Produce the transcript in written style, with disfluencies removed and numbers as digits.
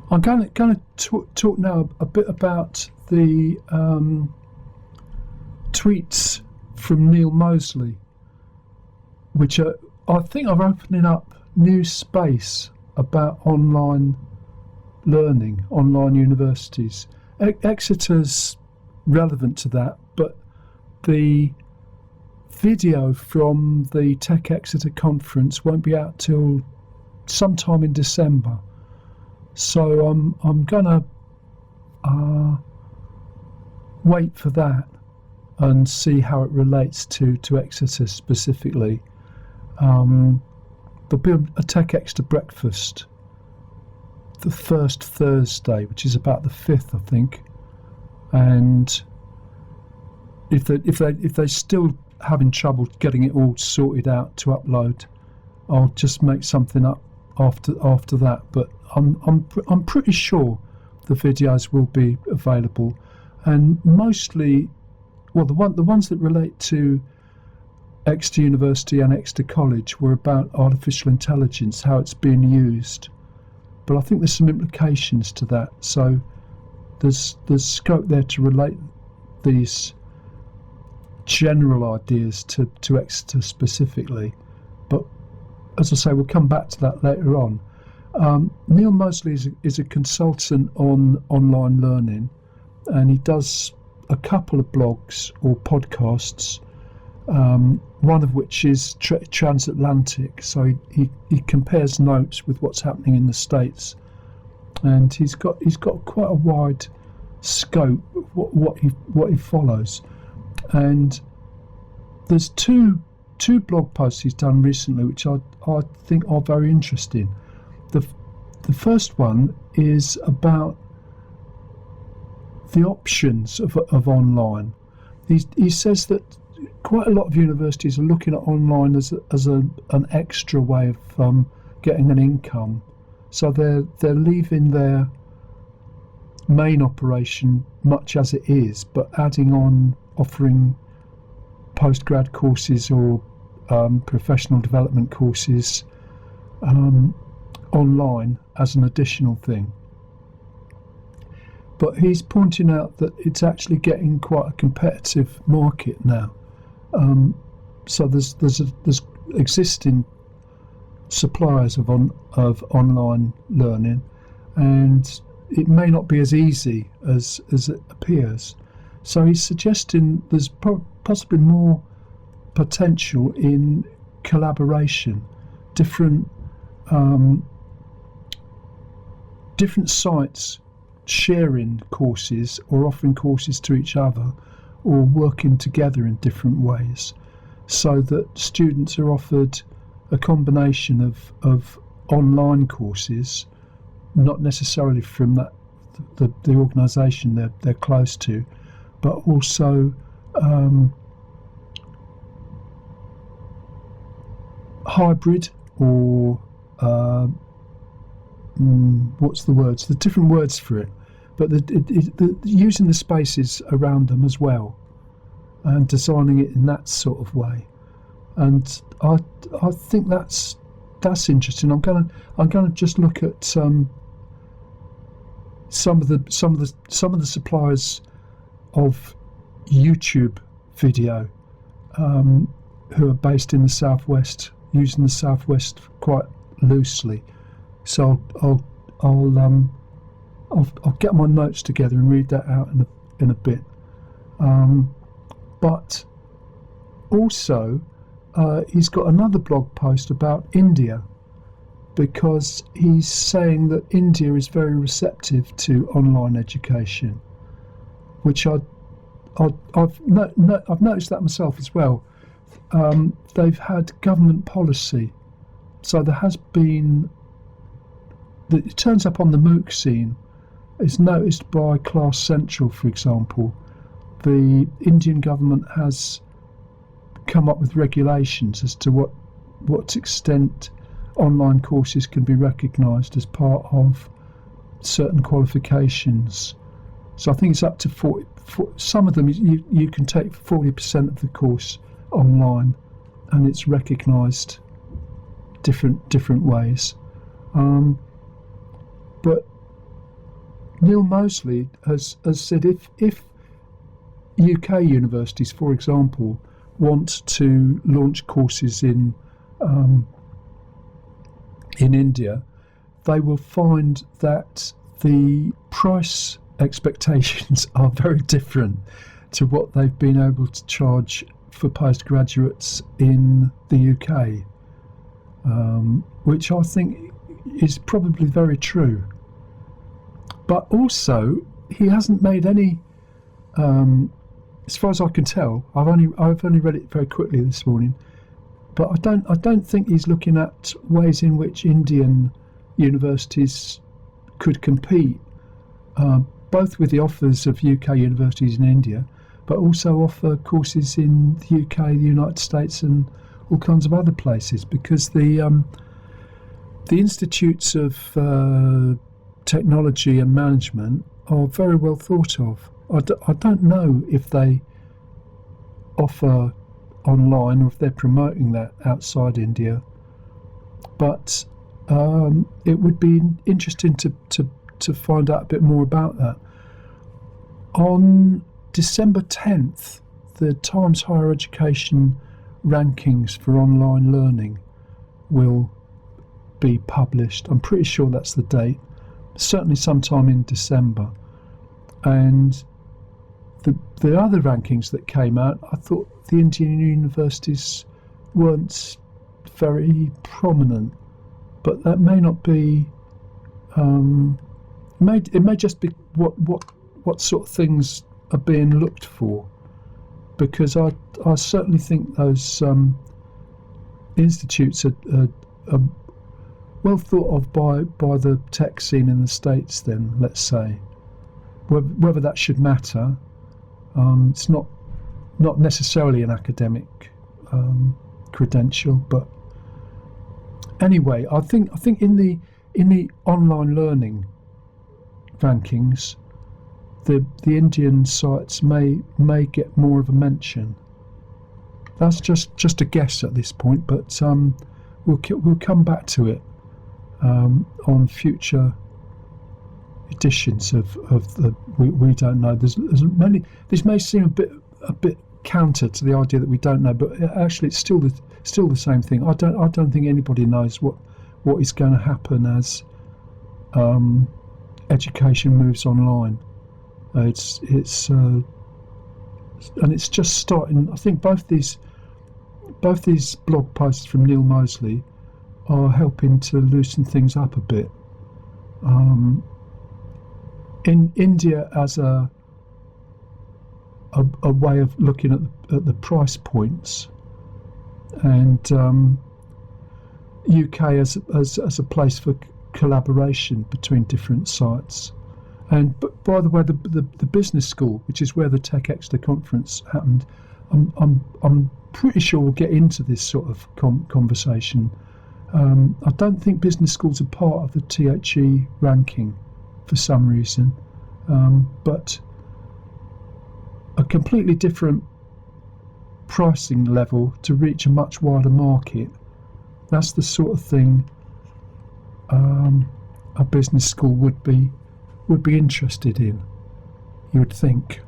I'm going to talk now a bit about the tweets from Neil Mosley, which I think are opening up new space about online learning, online universities. Exeter's relevant to that, but the video from the Tech Exeter conference won't be out till sometime in December. So I'm gonna wait for that and see how it relates to Exeter specifically. There'll be a Tech Exeter breakfast the first Thursday, which is about the 5th, I think. And if they're still having trouble getting it all sorted out to upload, I'll just make something up after that. But I'm pretty sure the videos will be available, and mostly, well, the ones that relate to Exeter University and Exeter College were about artificial intelligence, how it's being used. But I think there's some implications to that, so there's scope there to relate these general ideas to Exeter specifically. But as I say, we'll come back to that later on. Neil Mosley is a consultant on online learning, and he does a couple of blogs or podcasts, one of which is transatlantic, so he compares notes with what's happening in the States, and he's got quite a wide scope of what he follows. And there's two blog posts he's done recently which I think are very interesting. The first one is about the options of online. He says that quite a lot of universities are looking at online as an extra way of getting an income. So they're leaving their main operation much as it is, but adding on offering postgrad courses or professional development courses online as an additional thing. But he's pointing out that it's actually getting quite a competitive market now. So there's existing suppliers of online learning, and it may not be as easy as it appears. So he's suggesting there's possibly more potential in collaboration, different sites sharing courses or offering courses to each other, or working together in different ways, so that students are offered a combination of online courses, not necessarily from the organisation they're close to, but also hybrid or what's the words? The different words for it, but using the spaces around them as well, and designing it in that sort of way. And I think that's interesting. I'm gonna just look at some of the suppliers of YouTube video who are based in the Southwest, using the Southwest quite loosely. So I'll get my notes together and read that out in a bit. But also he's got another blog post about India, because he's saying that India is very receptive to online education, which I've noticed that myself as well. They've had government policy, so there has been. It turns up on the MOOC scene. It's noticed by Class Central, for example. The Indian government has come up with regulations as to what extent online courses can be recognised as part of certain qualifications. So I think it's up to 40. Some of them you can take 40% of the course online, and it's recognised different ways. But Neil Mosley has said if UK universities, for example, want to launch courses in India, they will find that the price expectations are very different to what they've been able to charge for postgraduates in the UK, which I think is probably very true. But also, he hasn't made any, as far as I can tell, I've only read it very quickly this morning, but I don't think he's looking at ways in which Indian universities could compete, both with the offers of UK universities in India, but also offer courses in the UK, the United States, and all kinds of other places, because the institutes of technology and management are very well thought of. I don't know if they offer online or if they're promoting that outside India, but it would be interesting to find out a bit more about that. On December 10th, the Times Higher Education rankings for online learning will be published. I'm pretty sure that's the date, certainly sometime in December. And the other rankings that came out, I thought the Indian universities weren't very prominent, but that may not be. It may just be what sort of things are being looked for, because I certainly think those institutes are well thought of by the tech scene in the States. Then, let's say, whether that should matter, it's not necessarily an academic credential, but anyway, I think in the online learning rankings, the Indian sites may get more of a mention. That's just a guess at this point, but we'll come back to it on future editions of the we don't know. There's many. This may seem a bit counter to the idea that we don't know, but actually it's still the same thing. I don't think anybody knows what is going to happen as education moves online. It's and it's just starting. I think both these blog posts from Neil Mosley are helping to loosen things up a bit. In India, as a way of looking at the price points, and UK as a place for collaboration between different sites. And by the way, the business school, which is where the Tech Exeter conference happened, I'm pretty sure we'll get into this sort of conversation. I don't think business schools are part of the THE ranking for some reason, but a completely different pricing level to reach a much wider market. That's the sort of thing a business school would be interested in, you would think.